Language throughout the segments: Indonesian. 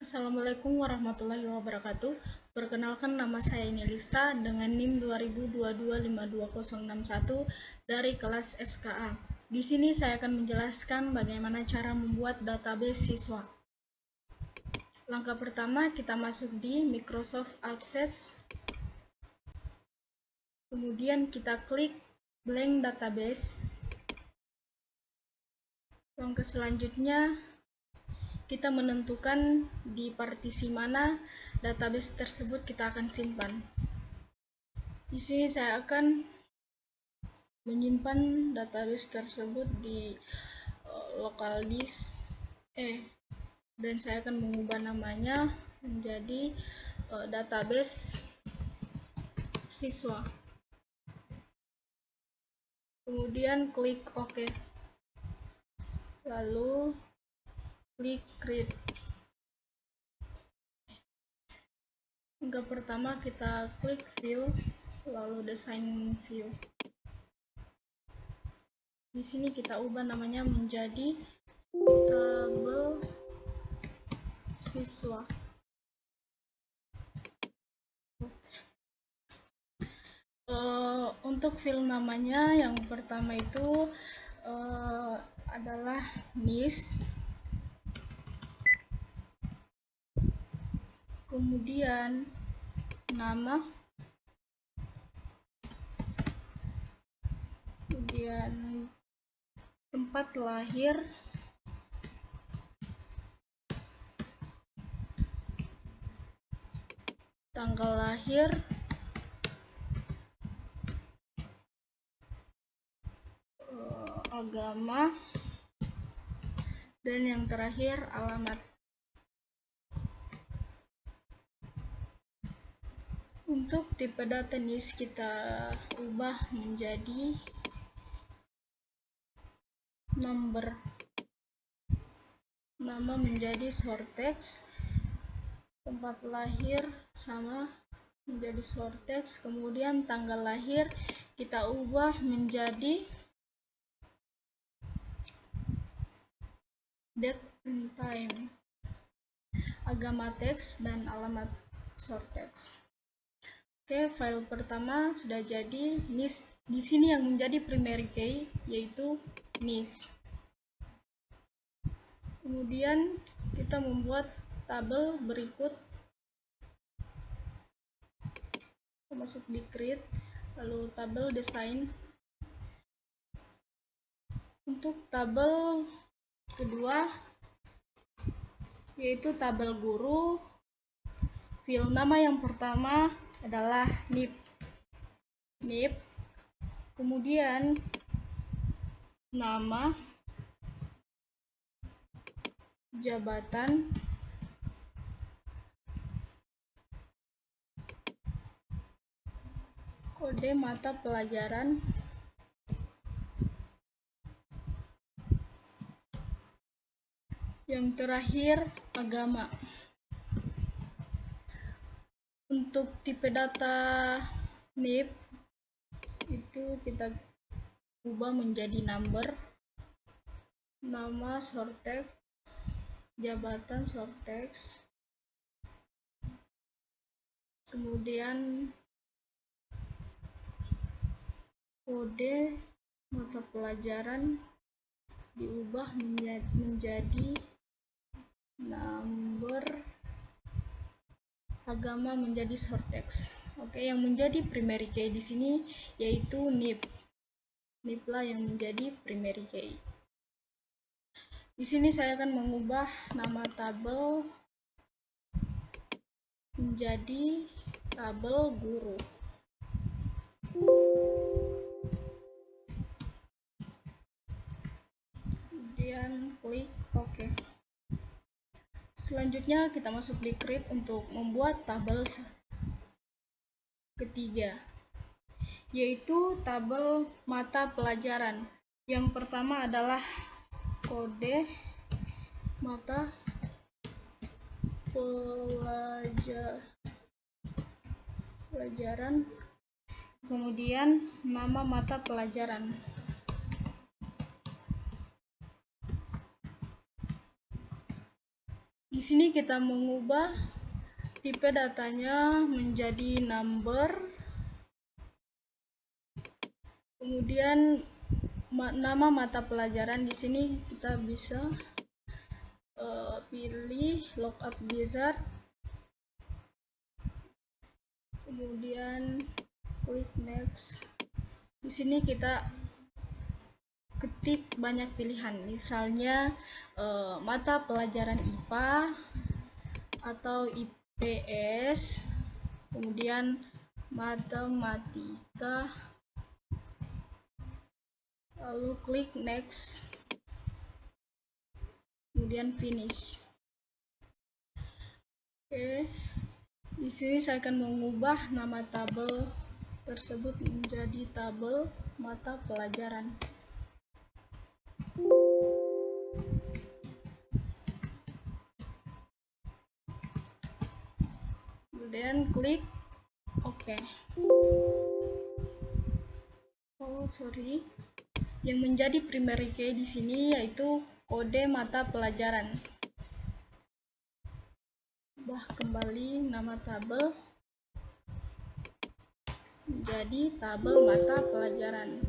Assalamualaikum warahmatullahi wabarakatuh. Perkenalkan, nama saya Inelista dengan NIM 2022522061 dari kelas SKA. Di sini saya akan menjelaskan bagaimana cara membuat database siswa. Langkah pertama, kita masuk di Microsoft Access. Kemudian kita klik blank database. Langkah selanjutnya, kita menentukan di partisi mana database tersebut kita akan simpan. Di sini saya akan menyimpan database tersebut di local disk dan saya akan mengubah namanya menjadi database siswa. Kemudian klik OK. Lalu klik create. Langkah pertama kita klik view, lalu desain view. Di sini kita ubah namanya menjadi tabel siswa. Untuk file namanya yang pertama itu adalah NIS. Kemudian nama, kemudian tempat lahir, tanggal lahir, agama, dan yang terakhir alamat. Untuk tipe data NIS kita ubah menjadi number, nama menjadi short text, tempat lahir sama menjadi short text, kemudian tanggal lahir kita ubah menjadi date and time, agama teks, dan alamat short text. Oke, file pertama sudah jadi. NIS di sini yang menjadi primary key yaitu NIS. Kemudian kita membuat tabel berikut. Kita masuk di create, lalu tabel design. Untuk tabel kedua yaitu tabel guru, file nama yang pertama adalah NIP, kemudian nama, jabatan, kode mata pelajaran, yang terakhir agama. Untuk tipe data NIP itu kita ubah menjadi number, nama short text, jabatan short text, kemudian kode mata pelajaran diubah menjadi number, agama menjadi short text. Oke, yang menjadi primary key di sini yaitu NIP. NIP lah yang menjadi primary key. Di sini saya akan mengubah nama tabel menjadi tabel guru. Kemudian klik OK. Selanjutnya kita masuk di create untuk membuat tabel ketiga, yaitu tabel mata pelajaran. Yang pertama adalah kode mata pelajaran, kemudian nama mata pelajaran. Di sini kita mengubah tipe datanya menjadi number. Kemudian nama mata pelajaran di sini kita bisa pilih lookup wizard. Kemudian klik next. Di sini kita ketik banyak pilihan, misalnya mata pelajaran IPA atau IPS, kemudian matematika, lalu klik next, kemudian finish. Oke, di sini saya akan mengubah nama tabel tersebut menjadi tabel mata pelajaran. Kemudian klik OK. Yang menjadi primary key di sini yaitu kode mata pelajaran. Ubah kembali nama tabel menjadi tabel mata pelajaran.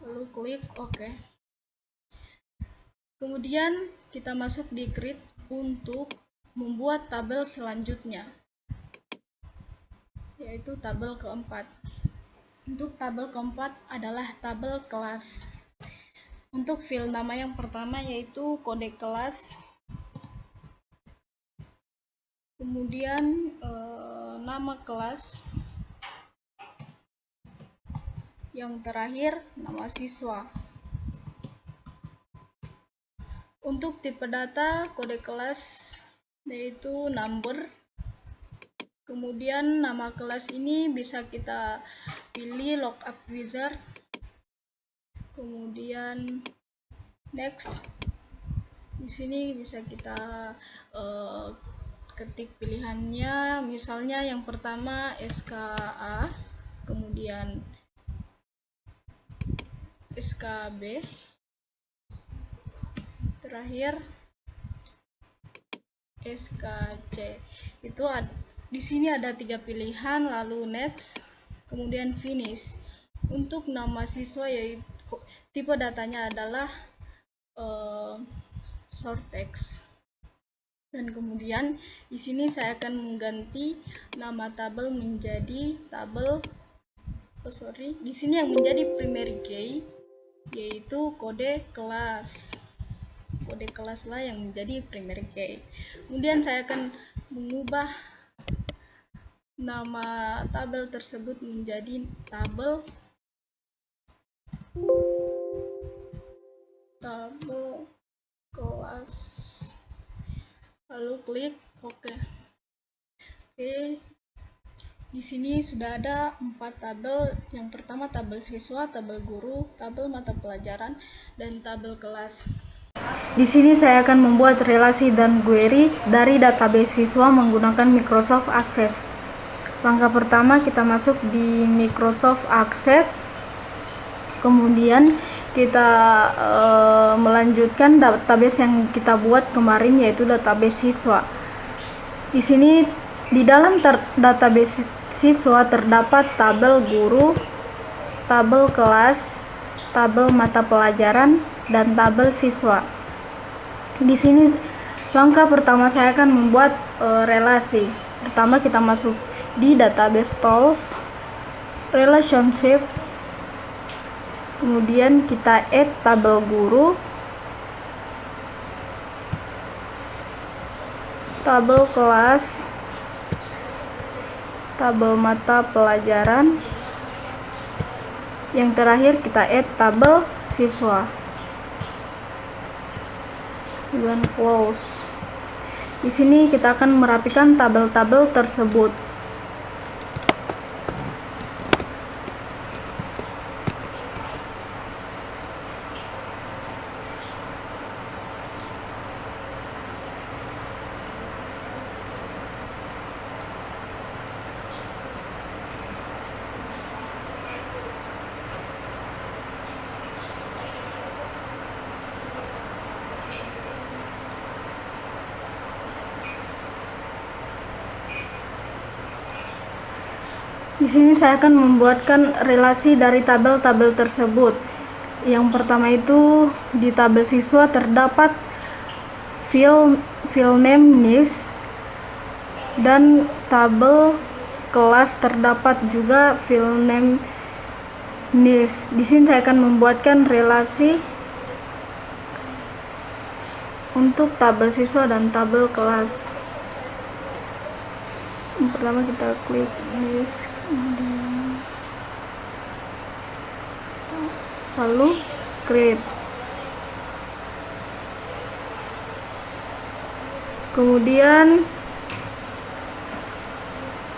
Lalu klik OK. Kemudian kita masuk di Create untuk membuat tabel selanjutnya, yaitu tabel keempat. Untuk tabel keempat adalah tabel kelas. Untuk file nama yang pertama yaitu kode kelas, kemudian nama kelas, yang terakhir nama siswa. Untuk tipe data kode kelas yaitu number. Kemudian nama kelas ini bisa kita pilih lookup wizard. Kemudian next. Di sini bisa kita ketik pilihannya, misalnya yang pertama SKA, kemudian SKB, terakhir SKC. Itu di sini ada 3 pilihan, lalu next, kemudian finish. Untuk nama siswa yaitu tipe datanya adalah short text. Dan kemudian di sini saya akan mengganti nama tabel menjadi tabel di sini yang menjadi primary key yaitu kode kelas. Kode kelas lah yang menjadi primary key. Kemudian saya akan mengubah nama tabel tersebut menjadi tabel kelas, lalu klik OK. Oke, di sini sudah ada 4 tabel. Yang pertama tabel siswa, tabel guru, tabel mata pelajaran, dan tabel kelas. Di sini saya akan membuat relasi dan query dari database siswa menggunakan Microsoft Access. Langkah pertama kita masuk di Microsoft Access, kemudian kita melanjutkan database yang kita buat kemarin yaitu database siswa. Di sini di dalam database siswa terdapat tabel guru, tabel kelas, tabel mata pelajaran, dan tabel siswa. Di sini langkah pertama saya akan membuat relasi. Pertama kita masuk di database tools, relationship, kemudian kita add tabel guru, tabel kelas, tabel mata pelajaran, yang terakhir kita add tabel siswa. Dan close. Di sini kita akan merapikan tabel-tabel tersebut. Di sini saya akan membuatkan relasi dari tabel-tabel tersebut. Yang pertama itu di tabel siswa terdapat file name NIS, dan tabel kelas terdapat juga file name NIS. Di sini saya akan membuatkan relasi untuk tabel siswa dan tabel kelas. Yang pertama kita klik NIS, lalu create. Kemudian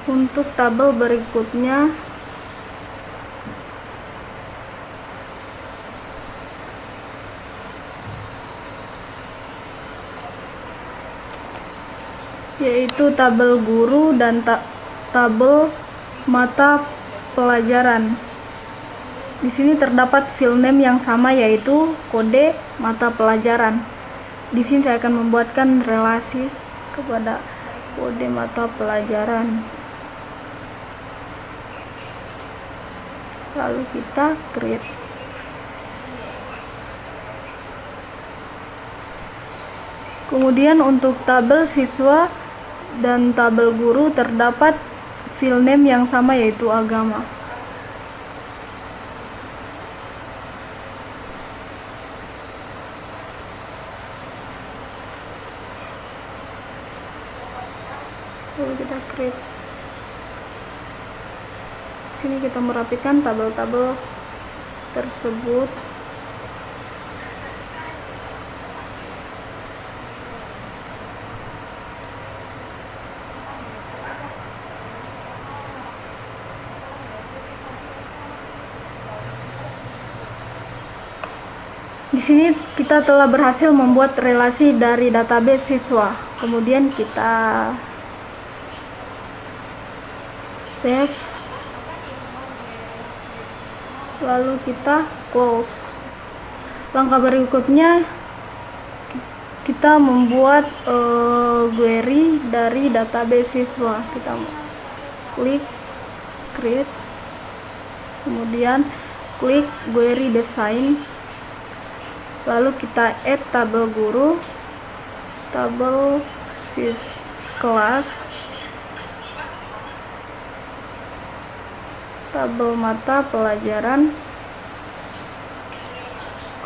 untuk tabel berikutnya yaitu tabel guru dan tabel mata pelajaran. Di sini terdapat file name yang sama, yaitu kode mata pelajaran. Di sini saya akan membuatkan relasi kepada kode mata pelajaran. Lalu kita create. Kemudian untuk tabel siswa dan tabel guru terdapat file name yang sama, yaitu agama. Lalu kita create. Sini kita merapikan tabel-tabel tersebut. Di sini kita telah berhasil membuat relasi dari database siswa. Kemudian kita save, lalu kita close. Langkah berikutnya kita membuat query dari database siswa. Kita klik create, kemudian klik query design, lalu kita add tabel guru, tabel kelas, tabel mata pelajaran,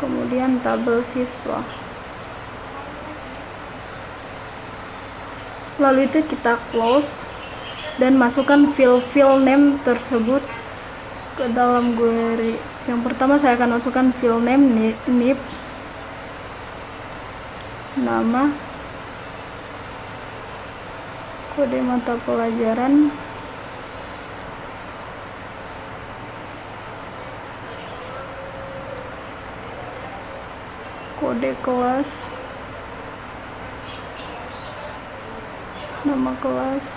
kemudian tabel siswa. Lalu itu kita close dan masukkan file name tersebut ke dalam query. Yang pertama saya akan masukkan file name NIP, nama, kode mata pelajaran, kode kelas, nama kelas,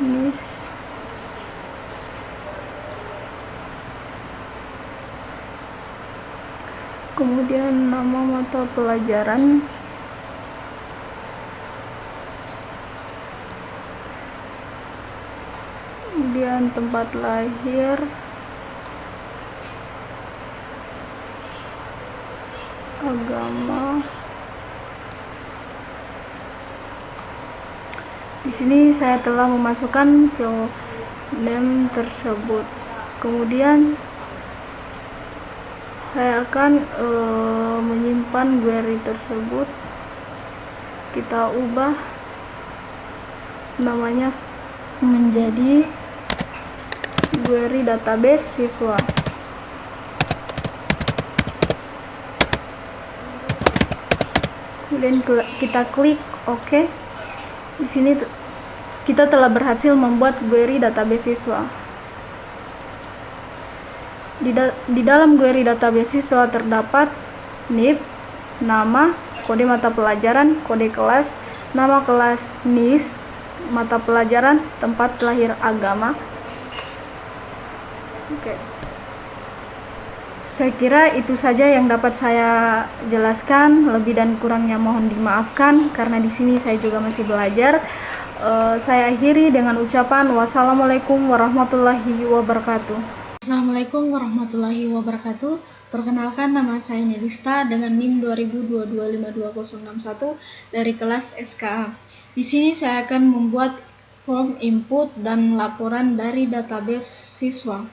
NIS, kemudian nama mata pelajaran, kemudian tempat lahir, agama. Di sini saya telah memasukkan file name tersebut. Kemudian saya akan menyimpan query tersebut. Kita ubah namanya menjadi query database siswa. Kemudian kita klik OK. Di sini kita telah berhasil membuat query database siswa. Di dalam query database siswa terdapat NIP, nama, kode mata pelajaran, kode kelas, nama kelas NIS, mata pelajaran, tempat lahir, agama. Oke. Saya kira itu saja yang dapat saya jelaskan. Lebih dan kurangnya mohon dimaafkan karena di sini saya juga masih belajar. Saya akhiri dengan ucapan wassalamualaikum warahmatullahi wabarakatuh. Assalamualaikum warahmatullahi wabarakatuh. Perkenalkan, nama saya Nelista dengan NIM 20225201 dari kelas SKA. Di sini saya akan membuat form input dan laporan dari database siswa.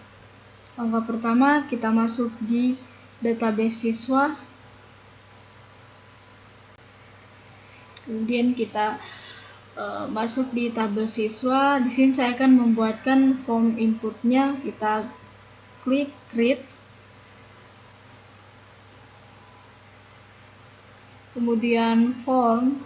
Langkah pertama, kita masuk di database siswa. Kemudian kita masuk di tabel siswa. Di sini saya akan membuatkan form inputnya. Kita klik create, kemudian form,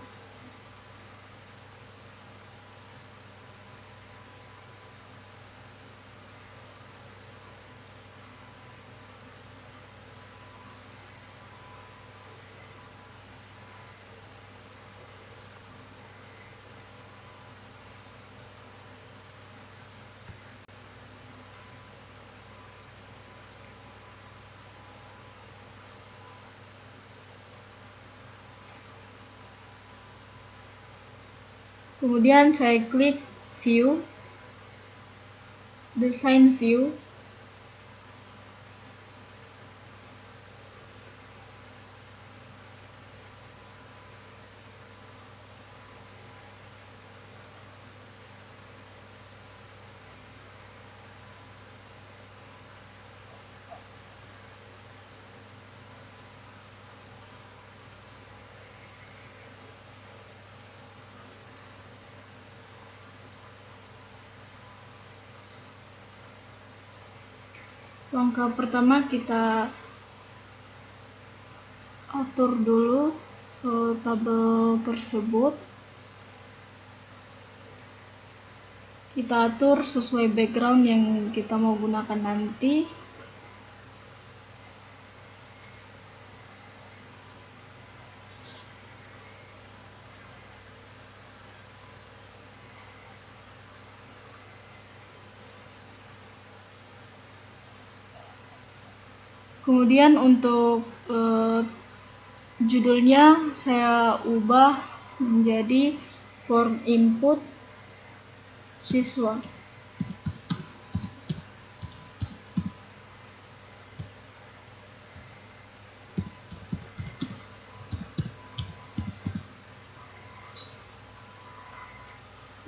kemudian saya klik view, design view, langkah pertama kita atur dulu tabel tersebut. Kita atur sesuai background yang kita mau gunakan nanti. Kemudian untuk judulnya saya ubah menjadi form input siswa.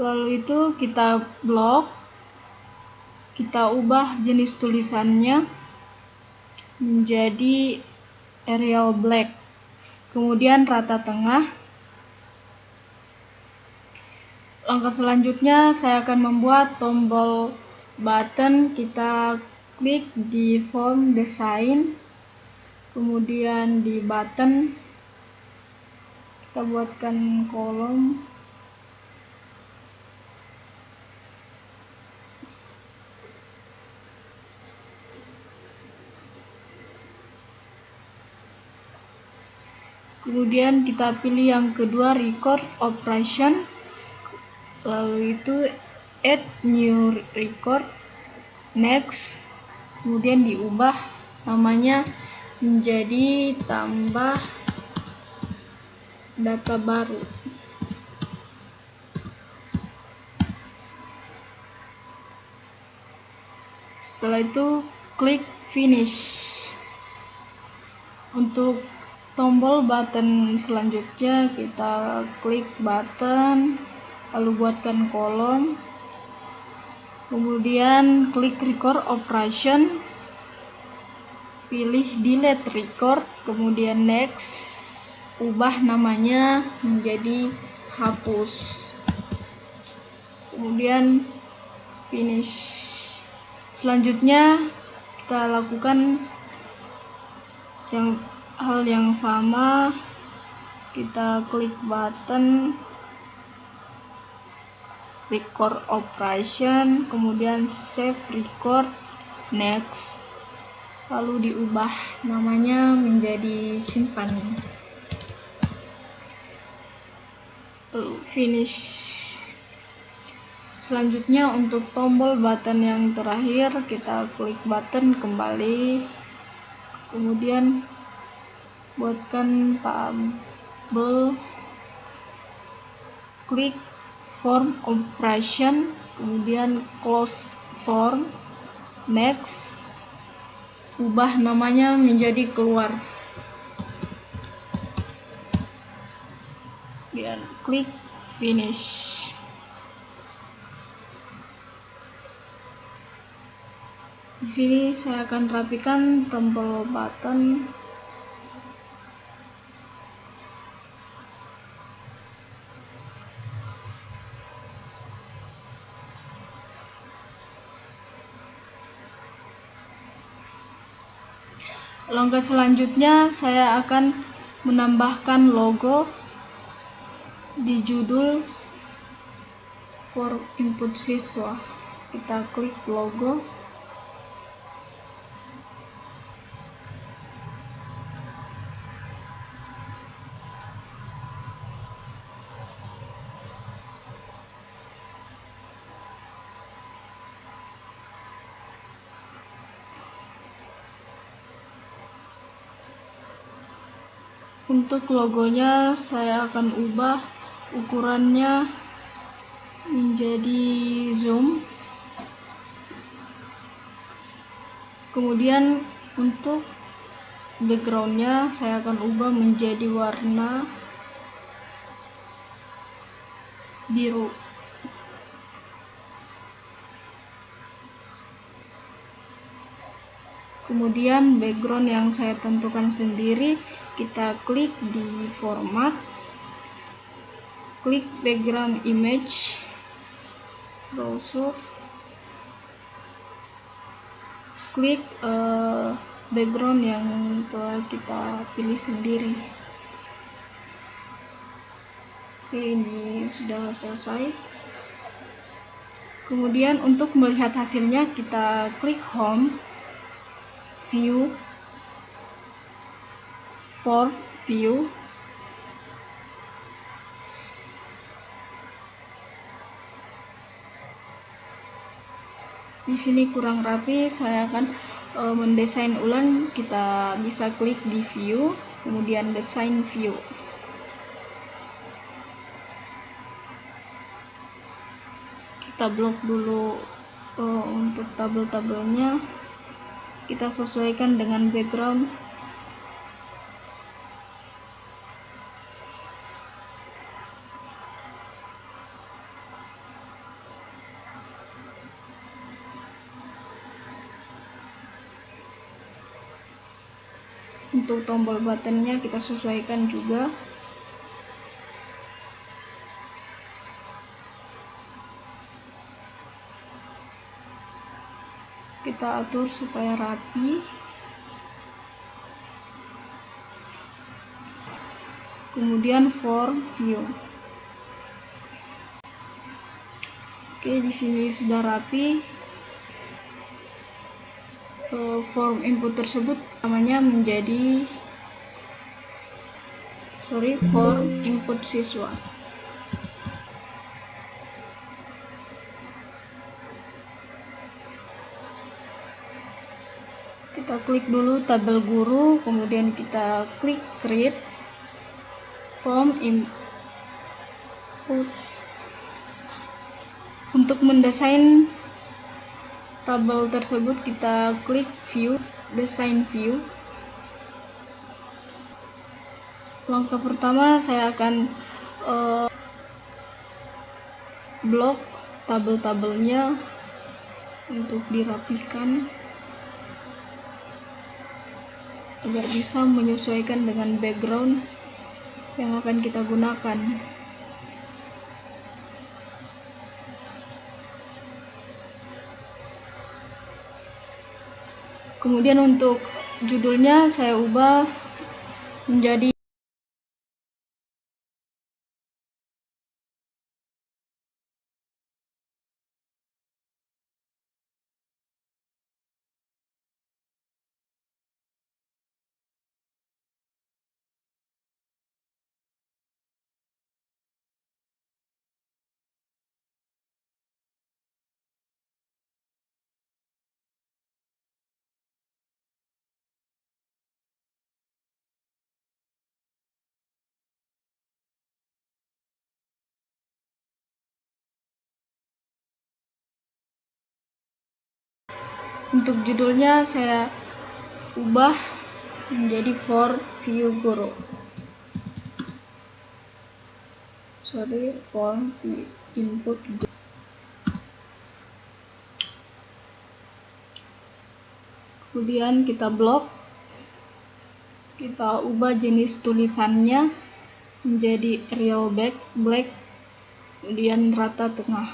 Lalu itu kita blok, kita ubah jenis tulisannya menjadi Arial Black, kemudian rata tengah. Langkah selanjutnya saya akan membuat tombol button. Kita klik di form design, kemudian di button kita buatkan kolom, kemudian kita pilih yang kedua record operation, lalu itu add new record, next, kemudian diubah namanya menjadi tambah data baru. Setelah itu klik finish. Untuk tombol button selanjutnya kita klik button, lalu buatkan kolom, kemudian klik record operation, pilih delete record, kemudian next, ubah namanya menjadi hapus, kemudian finish. Selanjutnya kita lakukan hal yang sama, kita klik button record operation, kemudian save record, next, lalu diubah namanya menjadi simpan, lalu finish. Selanjutnya untuk tombol button yang terakhir kita klik button kembali, kemudian buatkan tabel, klik form operation, kemudian close form, next, ubah namanya menjadi keluar, dan klik finish. Di sini saya akan rapikan tombol button. Langkah selanjutnya saya akan menambahkan logo di judul for input siswa. Kita klik logo. Untuk logonya saya akan ubah ukurannya menjadi zoom. Kemudian untuk backgroundnya saya akan ubah menjadi warna biru. Kemudian background yang saya tentukan sendiri, kita klik di format, klik background image, browser, klik background yang telah kita pilih sendiri. Oke, ini sudah selesai. Kemudian untuk melihat hasilnya, kita klik home, view, for view, di sini kurang rapi, saya akan mendesain ulang. Kita bisa klik di view, kemudian desain view. Kita blok dulu untuk tabel-tabelnya, kita sesuaikan dengan background. Untuk tombol buttonnya kita sesuaikan juga. Kita atur supaya rapi. Kemudian form view. Oke, di sini sudah rapi. Form input tersebut namanya menjadi form input siswa. Kita klik dulu tabel guru, kemudian kita klik create form input. Untuk mendesain tabel tersebut, kita klik view, design view. Langkah pertama saya akan blok tabel-tabelnya untuk dirapikan agar bisa menyesuaikan dengan background yang akan kita gunakan. Kemudian untuk judulnya saya ubah menjadi Untuk judulnya saya ubah menjadi for view guru. For view input guru. Kemudian kita blok, kita ubah jenis tulisannya menjadi real black, kemudian rata tengah.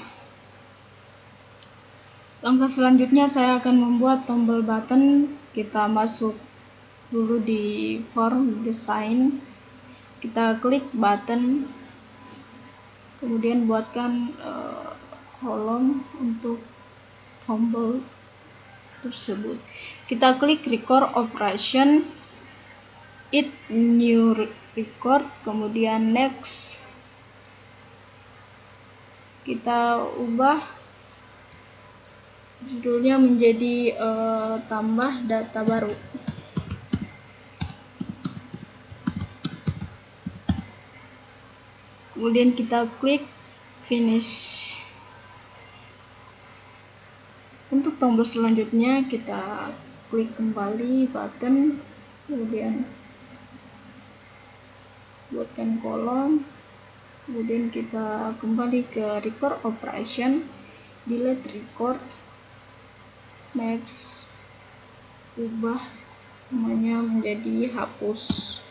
Langkah selanjutnya saya akan membuat tombol button. Kita masuk dulu di form design, kita klik button, kemudian buatkan kolom untuk tombol tersebut. Kita klik record operation, add new record, kemudian next. Kita ubah judulnya menjadi tambah data baru. Kemudian kita klik finish. Untuk tombol selanjutnya kita klik kembali button, kemudian buatkan kolom, kemudian kita kembali ke record operation, delete record, next, ubah namanya menjadi hapus,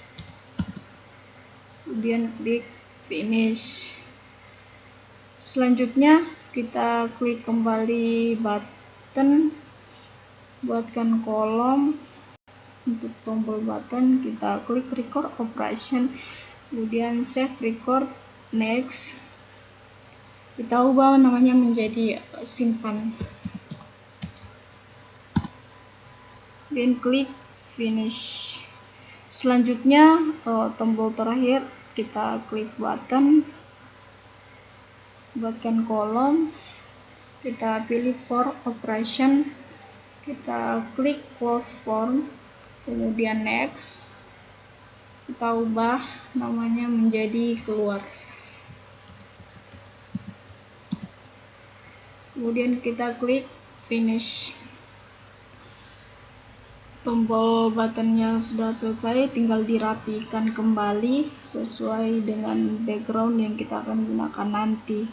kemudian klik finish. Selanjutnya kita klik kembali button, buatkan kolom. Untuk tombol button kita klik record operation, kemudian save record, next. Kita ubah namanya menjadi simpan, dan klik finish. Selanjutnya tombol terakhir kita klik button, buatkan kolom, kita pilih for operation, kita klik close form, kemudian next, kita ubah namanya menjadi keluar, kemudian kita klik finish. Tombol buttonnya sudah selesai, tinggal dirapikan kembali sesuai dengan background yang kita akan gunakan nanti.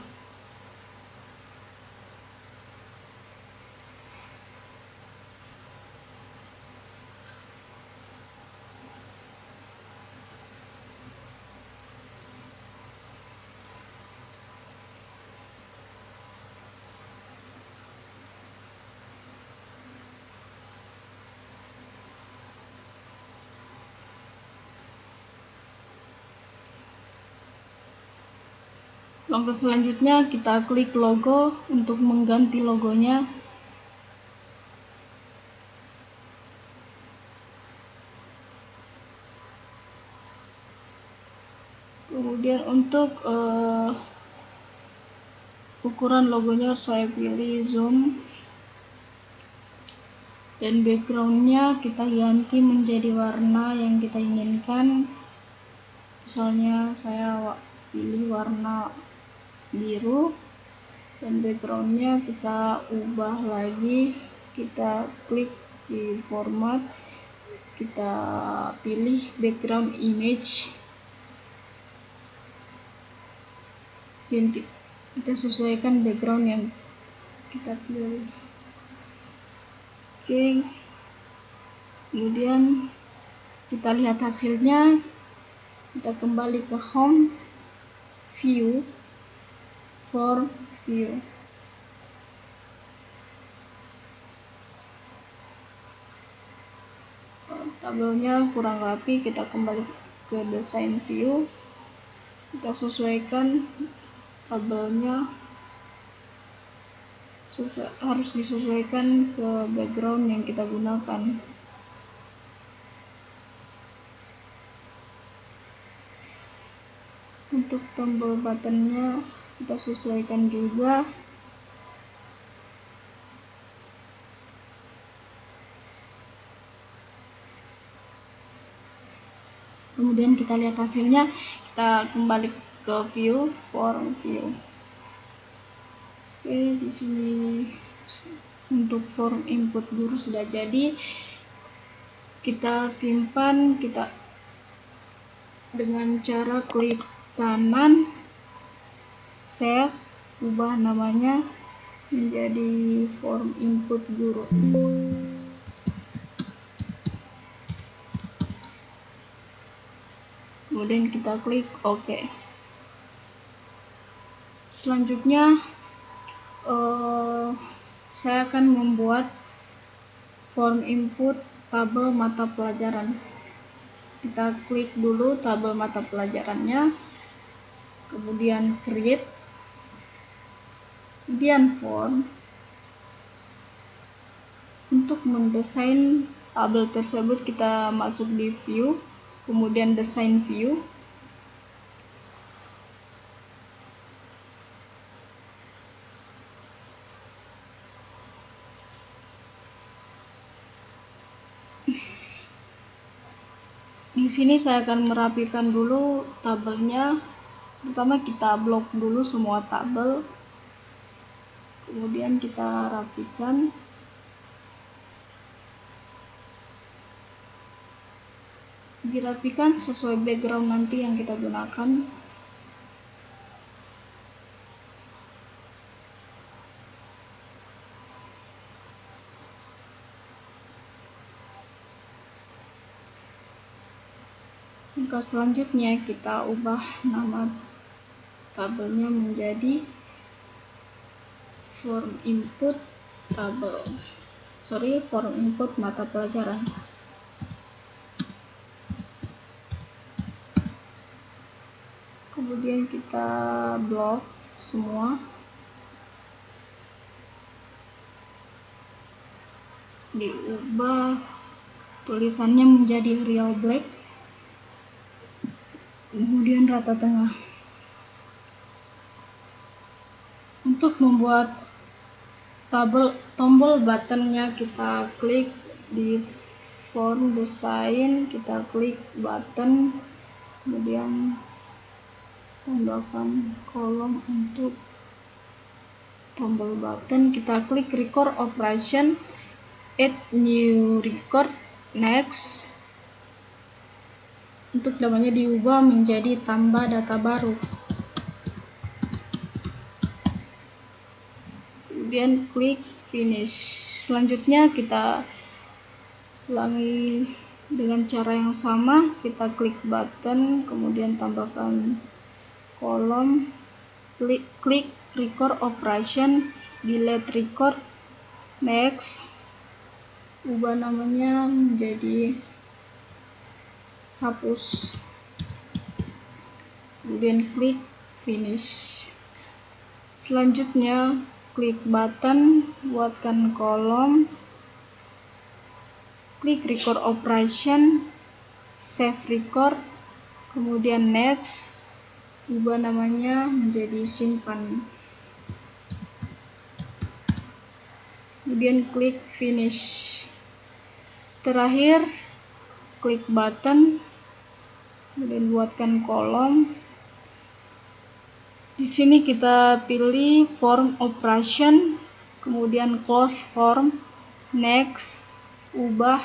Langkah selanjutnya kita klik logo untuk mengganti logonya. Kemudian untuk ukuran logonya saya pilih zoom, dan backgroundnya kita ganti menjadi warna yang kita inginkan. Misalnya saya pilih warna biru, dan backgroundnya kita ubah lagi, kita klik di format, kita pilih background image, dan kita sesuaikan background yang kita pilih. Oke, kemudian kita lihat hasilnya. Kita kembali ke home, view, for view. Tabelnya kurang rapi, kita kembali ke design view, kita sesuaikan tabelnya, harus disesuaikan ke background yang kita gunakan. Untuk tombol buttonnya kita sesuaikan juga. Kemudian kita lihat hasilnya, kita kembali ke view, for view. Oke, di sini Untuk form input guru sudah jadi, kita simpan dengan cara klik kanan, save, ubah namanya menjadi form input guru. Kemudian kita klik OK. Selanjutnya saya akan membuat form input tabel mata pelajaran. Kita klik dulu tabel mata pelajarannya, kemudian create, kemudian form. Untuk mendesain tabel tersebut kita masuk di view, kemudian desain view. Di sini saya akan merapikan dulu tabelnya. Pertama kita blok dulu semua tabel, kemudian kita rapikan. Dirapikan sesuai background nanti yang kita gunakan. Langkah selanjutnya kita ubah nama tabelnya menjadi form input mata pelajaran. Kemudian kita blok semua, diubah tulisannya menjadi real black, kemudian rata tengah. Untuk membuat tombol buttonnya, kita klik di form design, kita klik button, kemudian tambahkan kolom untuk tombol button. Kita klik record operation, add new record, next. Untuk namanya diubah menjadi tambah data baru. Kemudian klik finish. Selanjutnya kita ulangi dengan cara yang sama. Kita klik button, kemudian tambahkan kolom, klik record operation, delete record, next. Ubah namanya menjadi hapus, kemudian klik finish. Selanjutnya klik button, buatkan kolom, klik record operation, save record, kemudian next. Ubah namanya menjadi simpan, kemudian klik finish. Terakhir klik button, kemudian buatkan kolom. Di sini kita pilih form operation, kemudian close form, next. Ubah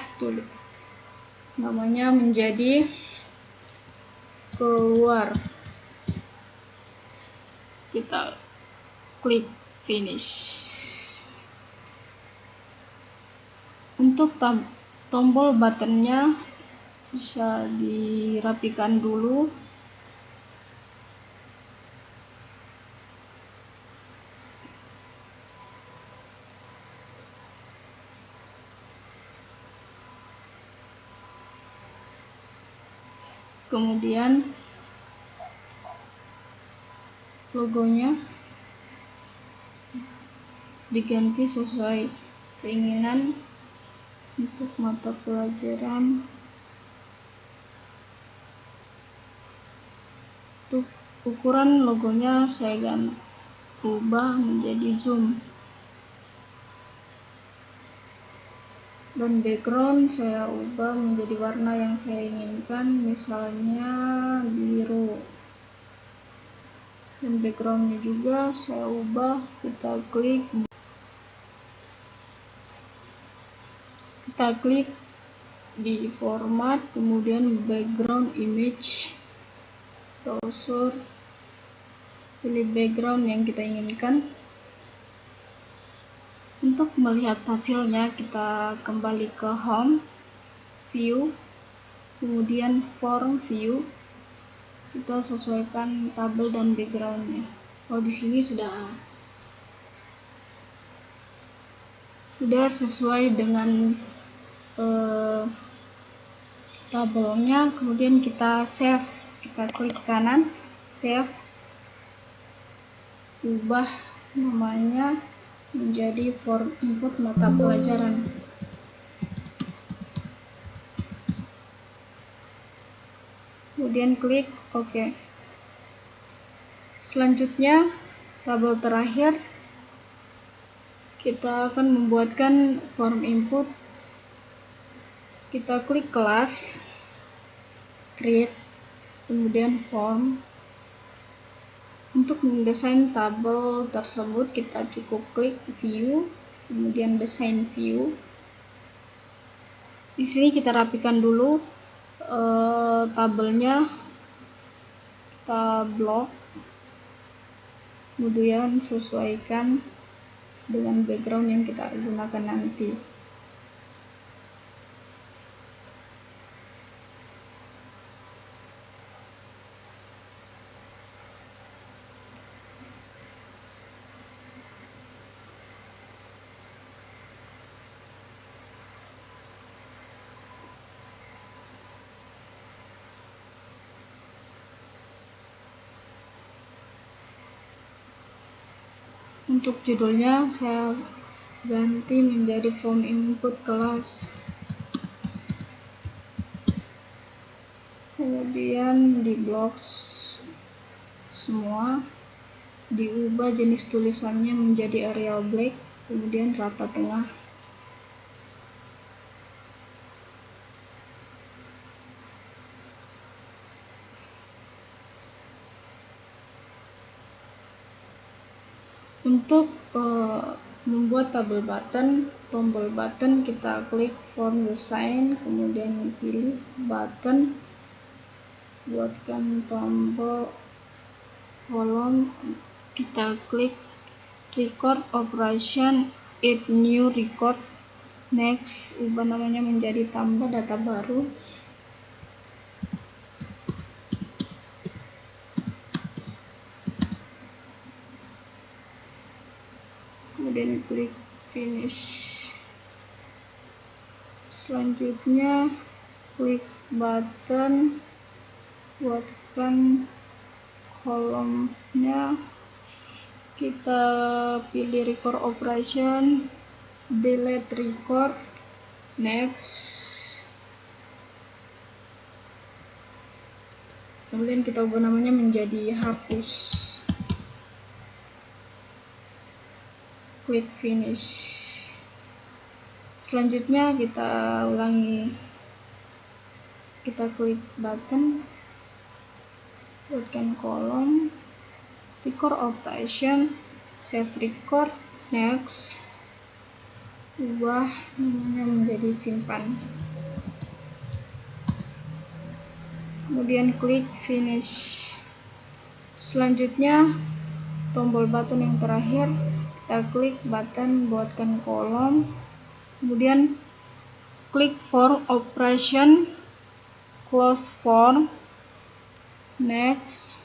namanya menjadi keluar. Kita klik finish. Untuk tombol buttonnya bisa dirapikan dulu. Kemudian logonya diganti sesuai keinginan. Untuk mata pelajaran, untuk ukuran logonya saya ubah menjadi zoom, dan background saya ubah menjadi warna yang saya inginkan, misalnya biru. Dan backgroundnya juga saya ubah, kita klik kita klik di format, kemudian background image, browser, pilih background yang kita inginkan. Untuk melihat hasilnya, kita kembali ke home, view, kemudian form view. Kita sesuaikan tabel dan backgroundnya. Oh, di sini sudah sesuai dengan tabelnya. Kemudian kita save, kita klik kanan, save, ubah namanya menjadi form input mata pelajaran. Kemudian klik OK. Selanjutnya, tabel terakhir, kita akan membuatkan form input. Kita klik kelas, create, kemudian form. Untuk mendesain tabel tersebut, kita cukup klik view, kemudian desain view. Di sini kita rapikan dulu tabelnya, kita blok, kemudian sesuaikan dengan background yang kita gunakan nanti. Untuk judulnya saya ganti menjadi form input kelas. Kemudian di blok semua, diubah jenis tulisannya menjadi Arial Black, kemudian rata tengah. Untuk membuat tabel button, tombol button, kita klik form design, kemudian pilih button, buatkan tombol kolom, kita klik record operation, add new record, next, ubah namanya menjadi tambah data baru. Kemudian klik finish. Selanjutnya klik button, buatkan kolomnya, kita pilih record operation, delete record, next, kemudian kita ubah namanya menjadi hapus, klik finish. Selanjutnya kita ulangi, kita klik button, buatkan kolom, record operation, save record, next, ubah namanya menjadi simpan, kemudian klik finish. Selanjutnya tombol button yang terakhir, kita klik button, buatkan kolom, kemudian klik form operation, close form, next,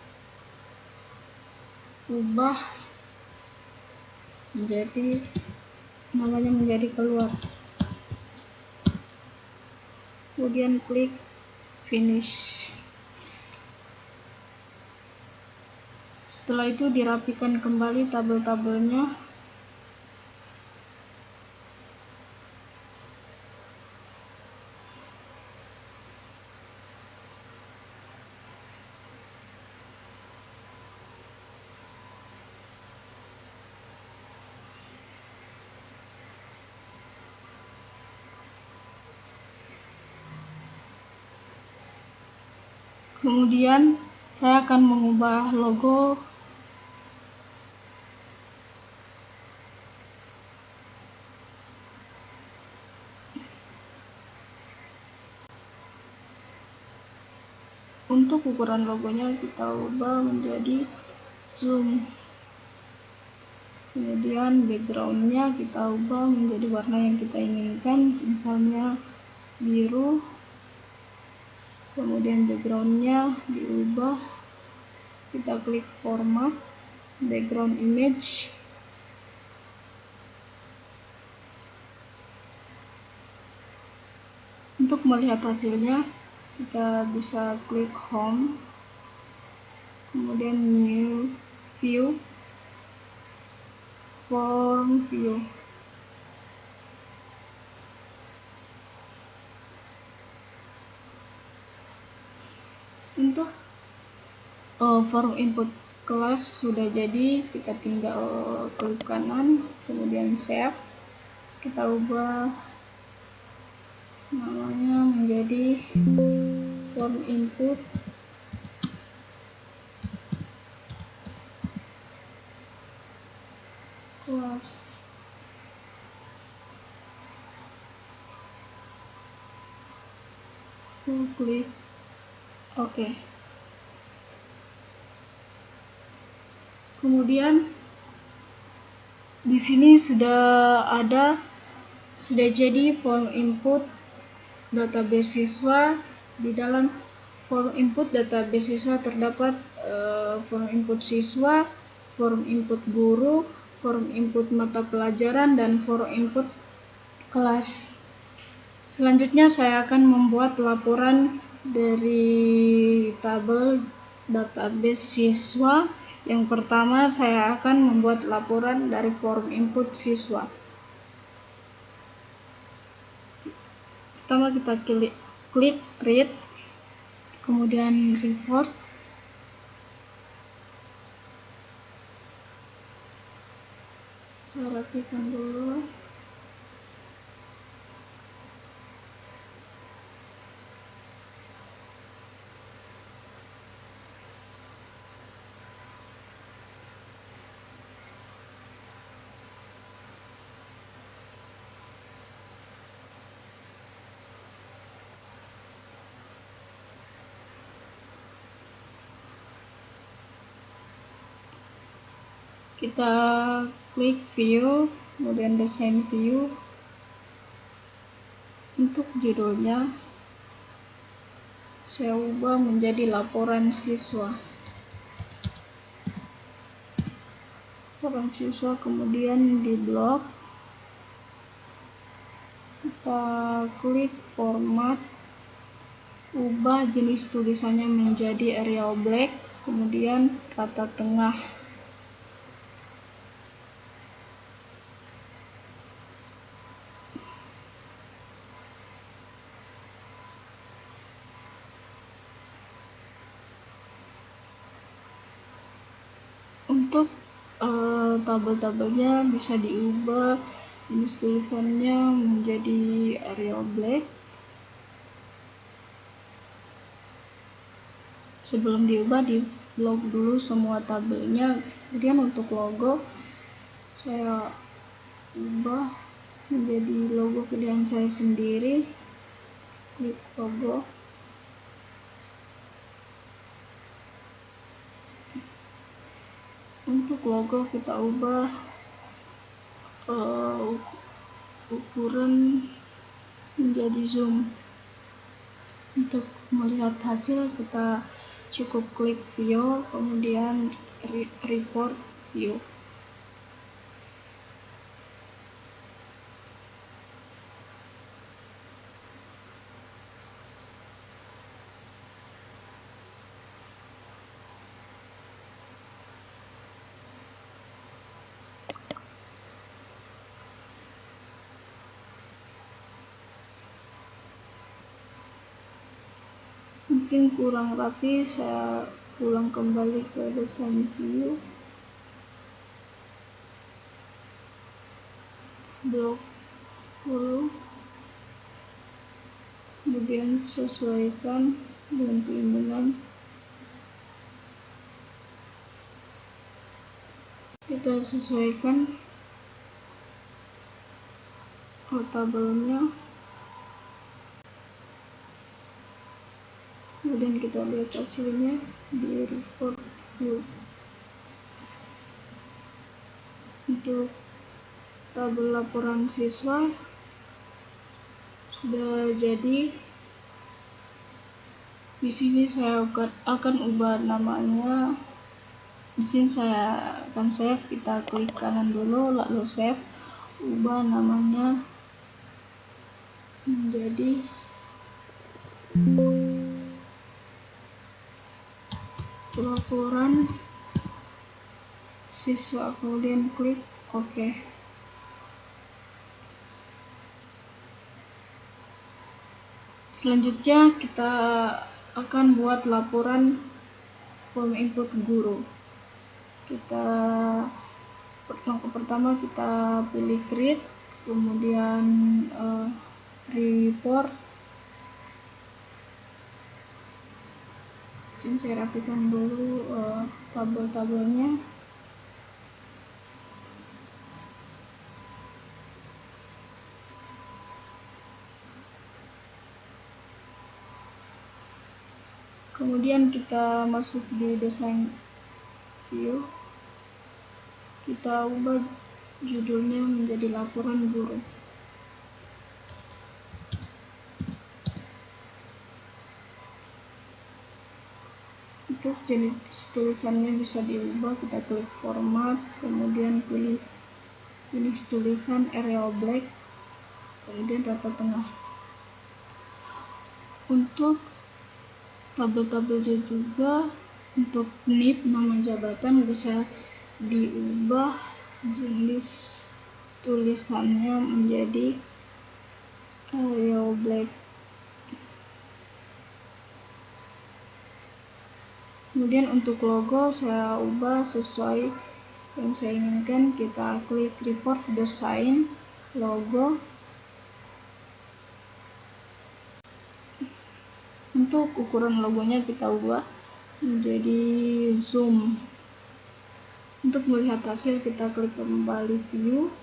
ubah menjadi namanya menjadi keluar, kemudian klik finish. Setelah itu dirapikan kembali tabel-tabelnya. Kemudian saya akan mengubah logo Untuk ukuran logonya kita ubah menjadi zoom. Kemudian backgroundnya kita ubah menjadi warna yang kita inginkan, misalnya biru. Kemudian backgroundnya diubah, kita klik format background image. Untuk melihat hasilnya kita bisa klik home, kemudian new view, form view. Untuk form input kelas sudah jadi, kita tinggal klik kanan kemudian save. Kita ubah namanya menjadi form input kelas. Klik OK. Kemudian di sini sudah jadi form input database siswa. Di dalam form input database siswa terdapat form input siswa, form input guru, form input mata pelajaran, dan form input kelas. Selanjutnya saya akan membuat laporan dari tabel database siswa. Yang pertama saya akan membuat laporan dari form input siswa. Pertama kita klik create, kemudian report. Saya rapikan dulu. Kita klik view, kemudian desain view. Untuk judulnya saya ubah menjadi laporan siswa. Laporan siswa, kemudian di blok kita klik format, ubah jenis tulisannya menjadi Arial Black, kemudian rata tengah. Untuk tabel-tabelnya bisa diubah jenis tulisannya menjadi Arial Black. Sebelum diubah, di blok dulu semua tabelnya. Kemudian untuk logo saya ubah menjadi logo pilihan saya sendiri. Klik logo. Untuk logo kita ubah ukuran menjadi zoom. Untuk melihat hasil kita cukup klik view, kemudian report view. Mungkin kurang rapi, saya ulang kembali ke desain view, blok dulu, kemudian sesuaikan dengan keinginan. Kita sesuaikan tabelnya. Kemudian kita lihat hasilnya di report view. Untuk tabel laporan siswa sudah jadi. Di sini saya akan ubah namanya. Di sini saya akan save. Kita klik kanan dulu, lalu save. Ubah namanya menjadi laporan siswa. Kemudian klik OK. Selanjutnya kita akan buat laporan form input guru. Langkah pertama kita pilih create, kemudian report. Sini saya rapikan dulu tabel-tabelnya. Kemudian kita masuk di design view, kita ubah judulnya menjadi laporan guru. Untuk jenis tulisannya bisa diubah, kita klik format, kemudian pilih jenis tulisan Arial Black, kemudian rata tengah. Untuk tabel-tabelnya juga, untuk NIP nama jabatan bisa diubah jenis tulisannya menjadi Arial Black. Kemudian untuk logo saya ubah sesuai yang saya inginkan. Kita klik report design logo. Untuk ukuran logonya kita ubah menjadi zoom. Untuk melihat hasil kita klik kembali view,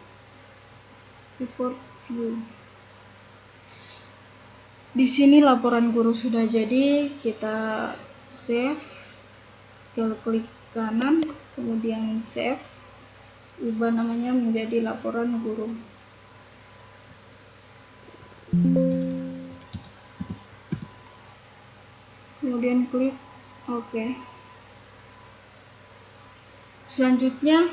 report view. Di sini laporan guru sudah jadi, kita save, klik kanan, kemudian save, ubah namanya menjadi laporan guru. Kemudian klik OK. Selanjutnya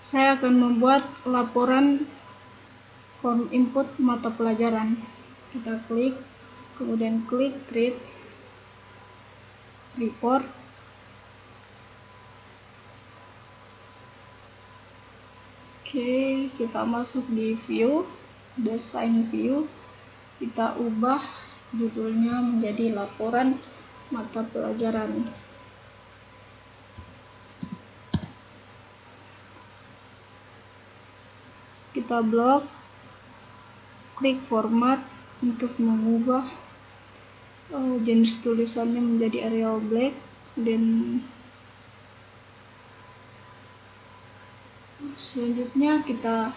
saya akan membuat laporan form input mata pelajaran. Kita klik, kemudian klik create report. Oke, kita masuk di view, design view, kita ubah judulnya menjadi laporan mata pelajaran. Kita blok, klik format untuk mengubah jenis tulisannya menjadi Arial Black, dan selanjutnya kita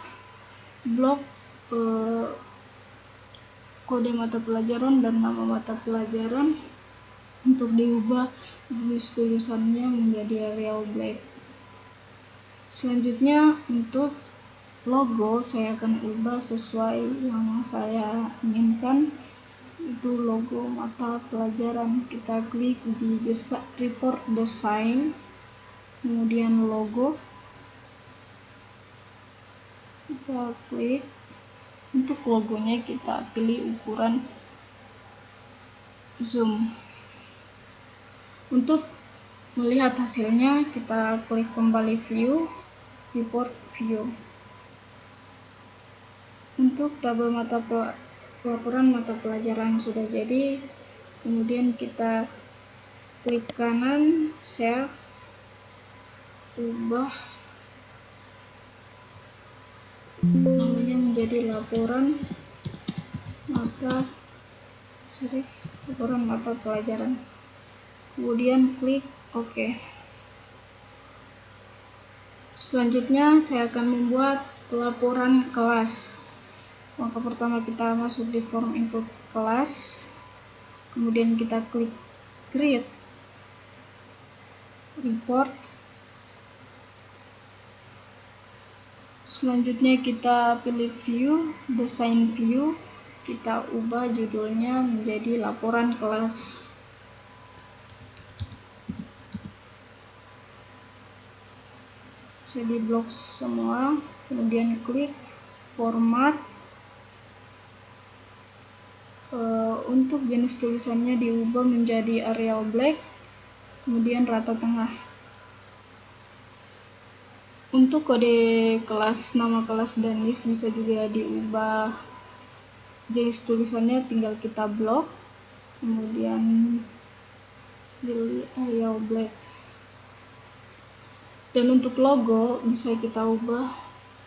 blok kode mata pelajaran dan nama mata pelajaran untuk diubah jenis tulisannya menjadi Arial Black. Selanjutnya untuk logo saya akan ubah sesuai yang saya inginkan, itu logo mata pelajaran. Kita klik di report design, kemudian logo, kita klik. Untuk logonya kita pilih ukuran zoom. Untuk melihat hasilnya kita klik kembali view, report view. Untuk tabel laporan mata pelajaran sudah jadi, kemudian kita klik kanan, save, ubah namanya menjadi laporan mata pelajaran. Kemudian klik OK. Selanjutnya saya akan membuat laporan kelas. Langkah pertama kita masuk di form input kelas. kemudian kita klik create report. Selanjutnya kita pilih view, desain view, kita ubah judulnya menjadi laporan kelas. Saya di blok semua, kemudian klik format. Untuk jenis tulisannya diubah menjadi Arial black, kemudian rata tengah. Untuk kode kelas, nama kelas dan list bisa juga diubah jenis tulisannya, tinggal kita blok, kemudian pilih Arial black. Dan untuk logo bisa kita ubah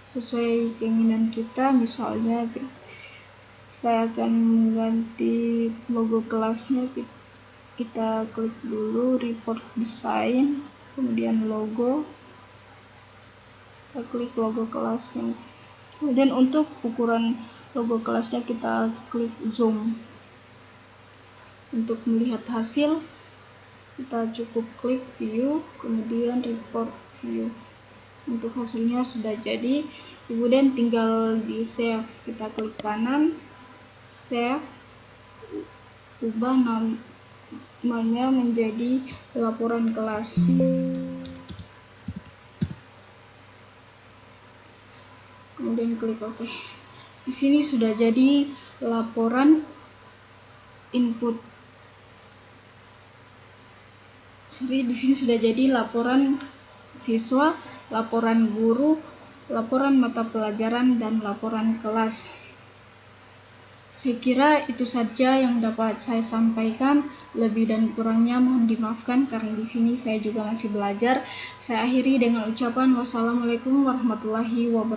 sesuai keinginan kita. Misalnya saya akan mengganti logo kelasnya, kita klik dulu report design, kemudian logo, kita klik logo kelasnya. Kemudian untuk ukuran logo kelasnya kita klik zoom. Untuk melihat hasil kita cukup klik view, kemudian report view. Untuk hasilnya sudah jadi, kemudian tinggal di save. Kita klik kanan, save, ubah namanya menjadi laporan kelas. Kemudian klik OK. Di sini sudah jadi laporan input. Di sini sudah jadi laporan siswa, laporan guru, laporan mata pelajaran, dan laporan kelas. Saya kira itu saja yang dapat saya sampaikan. Lebih dan kurangnya mohon dimaafkan karena di sini saya juga masih belajar. Saya akhiri dengan ucapan wassalamualaikum warahmatullahi wabarakatuh.